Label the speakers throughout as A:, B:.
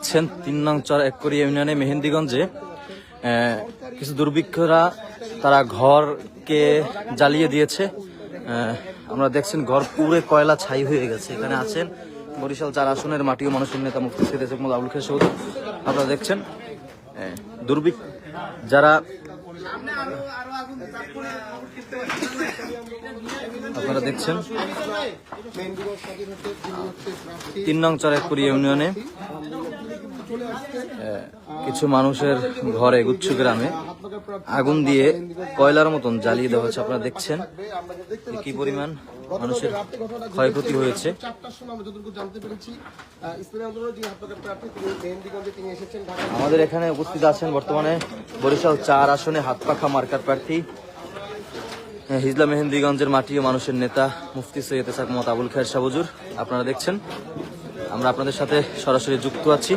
A: দেখছেন ৩ নং চর এককরিয়া ইউনিয়নে মেহেন্দিগঞ্জে কিছু দুর্বৃক্ষরা তারা ঘরকে জ্বালিয়ে দিয়েছে। আমরা দেখছেন ঘর পুরে কয়লা ছাই হয়ে গেছে। এখানে আছেন বরিশাল ৪ আসনের মাটি ও মানুষের নেতা মুফতি সৈয়দ এসএম আবুল খায়ের চৌধুরী। আপনারা দেখছেন দুর্বৃক্ষ যারা আপনারা দেখছেন ৩ নং চর এককরিয়া ইউনিয়নে কিছু মানুষের ঘরে গুচ্ছু গ্রামে আগুন দিয়ে কয়লার মতন জ্বালিয়ে দেওয়া হচ্ছে। আপনারা দেখছেন কি পরিমাণ মানুষের ক্ষয়ক্ষতি হয়েছে। আমাদের এখানে উপস্থিত আছেন বর্তমানে বরিশাল ৪ আসনে হাতপাখা মার্কার প্রার্থী হিজলা মেহেন্দিগঞ্জের মাটি ও মানুষের নেতা মুফতি সৈয়দ এসএম আবুল খায়ের হুজুর। আপনারা দেখছেন আমরা আপনাদের সাথে সরাসরি যুক্ত আছি।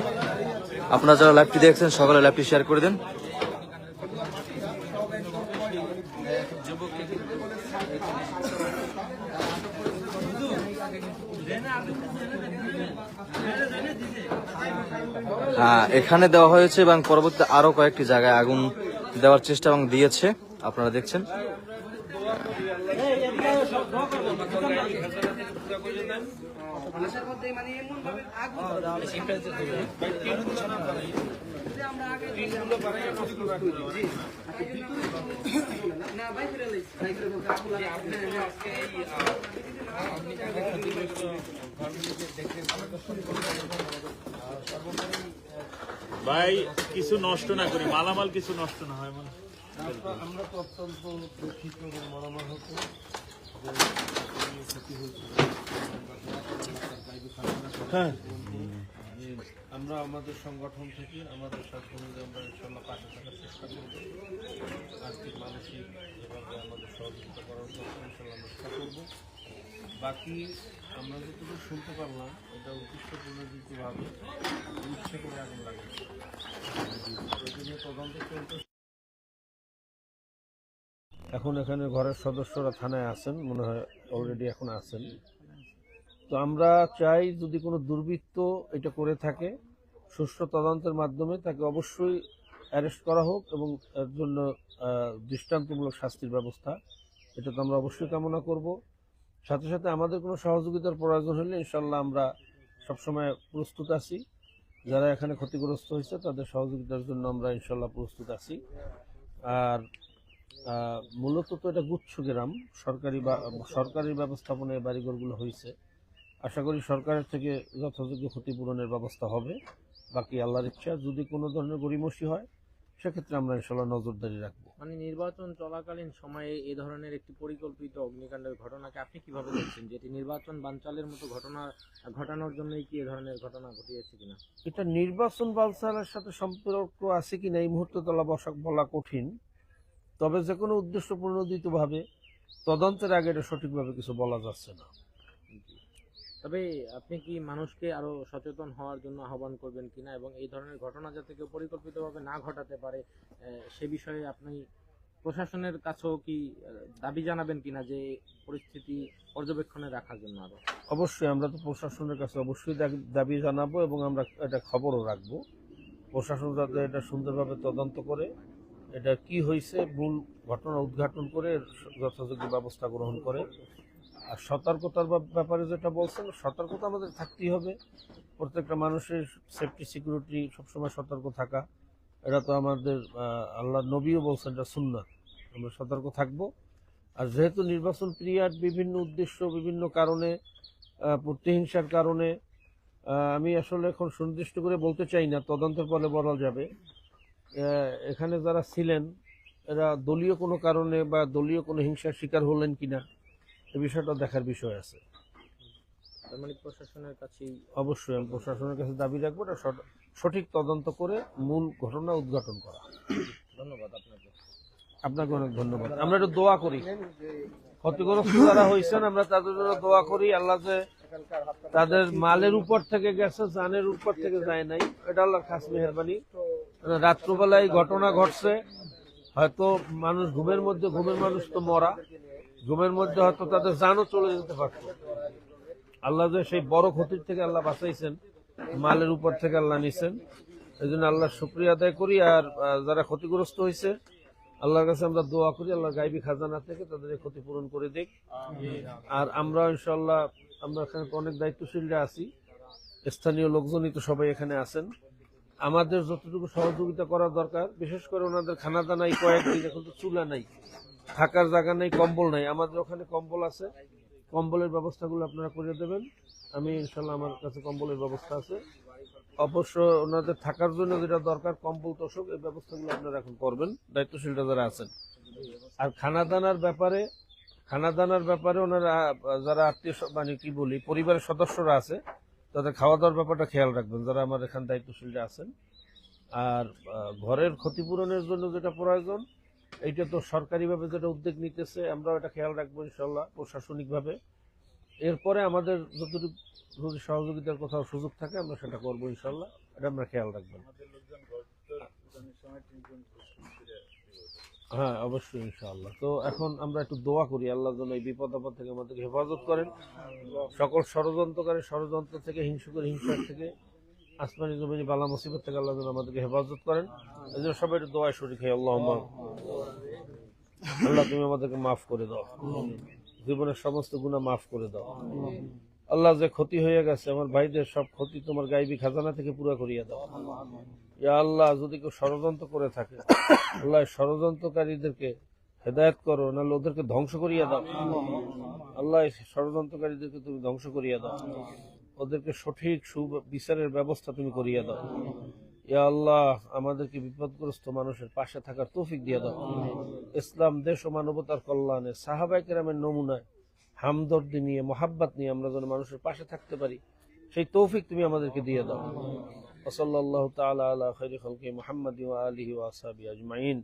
A: আপনারা যারা লাইভটি দেখছেন সকলে লাইভটি শেয়ার করে দেন। এখানে দেওয়া হয়েছে এবং পরবর্তী আরো কয়েকটি জায়গায় আগুন দেওয়ার চেষ্টা এবং দিয়েছে। আপনারা দেখছেন
B: ভাই কিছু নষ্ট না করি, মালামাল কিছু নষ্ট না হয়।
C: আমরা তো অত্যন্ত দুঃখিত এবং মর্মাহত আমরা আমাদের সংগঠন থেকে আমাদের সাথে আমরা ইনশাল্লাহ পাশে থাকার চেষ্টা করব। আর্থিক মানসিক যেভাবে আমাদের সহযোগিতা করার জন্য ইনশাল্লাহ আমরা চেষ্টা করব। বাকি আমরা যতটুকু শুনতে পারলাম এটা উদ্দেশ্যপূর্ণভাবে ইচ্ছে করে আগুন লাগে এই জন্য তদন্ত চলতে। এখন এখানে ঘরের সদস্যরা থানায় আছেন, মনে হয় অলরেডি এখন আছেন। তো আমরা চাই যদি কোনো দুর্বৃত্ত এটা করে থাকে সুষ্ঠু তদন্তের মাধ্যমে তাকে অবশ্যই অ্যারেস্ট করা হোক এবং এর জন্য দৃষ্টান্তমূলক শাস্তির ব্যবস্থা, এটা তো আমরা অবশ্যই কামনা করব। সাথে সাথে আমাদের কোনো সহযোগিতার প্রয়োজন হলে ইনশাল্লাহ আমরা সবসময় প্রস্তুত আছি। যারা এখানে ক্ষতিগ্রস্ত হয়েছে তাদের সহযোগিতার জন্য আমরা ইনশাল্লাহ প্রস্তুত আছি। আর মূলত তো এটা গুচ্ছ গ্রাম, সরকারি ব্যবস্থাপনায় বাড়িঘরগুলো হয়েছে। আশা করি সরকারের থেকে যথাযোগ্য ক্ষতিপূরণের ব্যবস্থা হবে। বাকি আল্লাহর ইচ্ছা, যদি কোনো ধরনের গড়িমসি হয় সেক্ষেত্রে আমরা ইনশাল্লাহ নজরদারি রাখবো।
D: মানে নির্বাচন চলাকালীন সময়ে এই ধরনের একটি পরিকল্পিত অগ্নিকাণ্ডের ঘটনাকে আপনি কিভাবে দেখছেন? যেটি নির্বাচন বানচালের মতো ঘটনা ঘটানোর জন্যই কি এই ধরনের ঘটনা ঘটিয়েছে কিনা?
C: এটা নির্বাচন বানচালের সাথে সম্পর্ক আছে কিনা এই মুহূর্তে বলা কঠিন। তবে যে কোনো উদ্দেশ্যপ্রণোদিতভাবে তদন্তের আগে এটা সঠিকভাবে কিছু বলা যাচ্ছে না।
D: তবে আপনি কি মানুষকে আরো সচেতন হওয়ার জন্য আহ্বান করবেন কিনা এবং এই ধরনের ঘটনা যাতে কেউ পরিকল্পিতভাবে না ঘটাতে পারে সে বিষয়ে আপনি প্রশাসনের কাছেও কি দাবি জানাবেন কিনা যে পরিস্থিতি পর্যবেক্ষণে রাখার জন্য? আরো
C: অবশ্যই আমরা তো প্রশাসনের কাছে অবশ্যই দাবি জানাবো এবং আমরা এটা খবরও রাখবো। প্রশাসন যাতে এটা সুন্দরভাবে তদন্ত করে এটা কি হয়েছে মূল ঘটনা উদ্ঘাটন করে যথাযোগ্য ব্যবস্থা গ্রহণ করে। আর সতর্কতার ব্যাপারে যেটা বলছেন, সতর্কতা আমাদের থাকতেই হবে। প্রত্যেকটা মানুষের সেফটি সিকিউরিটি সবসময় সতর্ক থাকা, এটা তো আমাদের আল্লাহর নবীও বলছেন এটা সুন্নাত। আমরা সতর্ক থাকব। আর যেহেতু নির্বাচন পিরিয়ড বিভিন্ন উদ্দেশ্য বিভিন্ন কারণে প্রতিহিংসার কারণে আমি আসলে এখন সুনির্দিষ্ট করে বলতে চাই না, তদন্তের ফলে বলা যাবে। এখানে যারা ছিলেন এরা দলীয় কোনো কারণে বা দলীয় কোনো হিংসার শিকার হলেন কিনা এই বিষয়টা দেখার বিষয় আছে।
D: তার মানে প্রশাসনের কাছে
C: অবশ্যই আমি প্রশাসনের কাছে দাবি রাখবো এটা সঠিক তদন্ত করে মূল ঘটনা উদ্ঘাটন করা।
D: ধন্যবাদ আপনাকে।
C: আপনাকে অনেক ধন্যবাদ। আমরা একটু দোয়া করি, ক্ষতিগ্রস্ত যারা হয়েছেন আমরা তাদের জন্য দোয়া করি। আল্লাহ যে তাদের মালের উপর থেকে গেছে, জানের উপর থেকে যায় নাই, এটা আল্লাহর খাস মেহেরবানি। রাত্রবেলায় ঘটনা ঘটছে, হয়তো মানুষ ঘুমের মানুষ তো মরা, ঘুমের মধ্যে হয়তো তাদের জানও চলে যেতে পারত। আল্লাহ যে সেই বড় ক্ষতির থেকে আল্লাহ বাঁচাইছেন মালের উপর থেকে আল্লাহ নিছেন। এই জন্য আল্লাহর শুকরিয়া আদায় করি। আর যারা ক্ষতিগ্রস্ত হয়েছে আল্লাহর কাছে আমরা দোয়া করি আল্লাহর গাইবী খাজানা থেকে তাদের এই ক্ষতি পূরণ করে দিক। আর আমরা ইনশাল্লাহ আমরা এখানে তো অনেক দায়িত্বশীলরা আছি, স্থানীয় লোকজনই তো সবাই এখানে আছেন। আমাদের যতটুকু সহযোগিতা করা দরকার, বিশেষ করে ওনাদের খানা দানা এই কয়েকদিন, এখন তো চুলা নাই, থাকার জায়গা নেই, কম্বল নাই। আমাদের ওখানে কম্বল আছে, কম্বলের ব্যবস্থাগুলো আপনারা করে দেবেন। আমি ইনশাল্লাহ আমার কাছে কম্বলের ব্যবস্থা আছে। অবশ্য ওনাদের থাকার জন্য যেটা দরকার কম্বল তোষক, এই ব্যবস্থাগুলো আপনারা এখন করবেন দায়িত্বশীলরা যারা আছেন। আর খানা দানার ব্যাপারে ওনারা যারা আত্মীয় মানে কি বলি পরিবারের সদস্যরা আছে তাদের খাওয়া দাওয়ার ব্যাপারটা খেয়াল রাখবেন যারা আমার এখানে দায়িত্বশীলরা আছেন। আর ঘরের ক্ষতিপূরণের জন্য যেটা প্রয়োজন এইটা তো সরকারিভাবে যেটা উদ্যোগ নিতেছে আমরাও এটা খেয়াল রাখবো ইনশাল্লাহ প্রশাসনিকভাবে। এরপরে আমাদের যতটুকু যদি সহযোগিতার কোথাও সুযোগ থাকে আমরা সেটা করবো ইনশাল্লাহ, এটা আমরা খেয়াল রাখবেন। হ্যাঁ অবশ্যই ইনশাআল্লাহ। তো এখন আমরা একটু দোয়া করি আল্লাহ যেন এই বিপদ আপদ থেকে আমাদেরকে হেফাজত করেন, সকল ষড়যন্ত্রকারী ষড়যন্ত্র থেকে, হিংসুকের হিংসার থেকে, আসমানি জমিনি বালা মুসিবত থেকে আল্লাহ যেন আমাদেরকে হেফাজত করেন। এই জন্য সবাই একটু দোয়ায় শরীক হই। আল্লাহুম্মা, আল্লাহ তুমি আমাদেরকে মাফ করে দাও, জীবনের সমস্ত গুনাহ মাফ করে দাও। আল্লাহ যে ক্ষতি হয়ে গেছে আমার ভাইদের সব ক্ষতি তোমার গাইবী খাজানা থেকে পুরো করিয়ে দাও। ইয়া আল্লাহ যদি কেউ ষড়যন্ত্র করে থাকে আল্লাহ ষড়যন্ত্রকারীদেরকে হেদায়েত করো, নাহলে ওদেরকে ধ্বংস করিয়ে দাও। আল্লাহ ষড়যন্ত্রকারীদেরকে তুমি ধ্বংস করিয়ে দাও, ওদেরকে সঠিক সুবিচারের ব্যবস্থা তুমি করিয়ে দাও। ইয়া আল্লাহ আমাদেরকে বিপদগ্রস্ত মানুষের পাশে থাকার তৌফিক দিয়ে দাও। ইসলাম দেশ ও মানবতার কল্যাণে সাহাবায়ে কেরামের নমুনায় হামদর্দি নিয়ে মোহাব্বত নিয়ে আমরা যেন মানুষের পাশে থাকতে পারি সেই তৌফিক তুমি আমাদেরকে দিয়ে দাও। ওয়াসাল্লাল্লাহু তাআলা আলা খাইরি খালকি মুহাম্মাদি ওয়া আলিহি ওয়া আসহাবিহি আজমাইন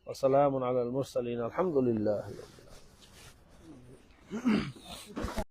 C: ওয়া সালামুন আলাল মুরসালিন আলহামদুলিল্লাহি রাব্বিল আলামিন।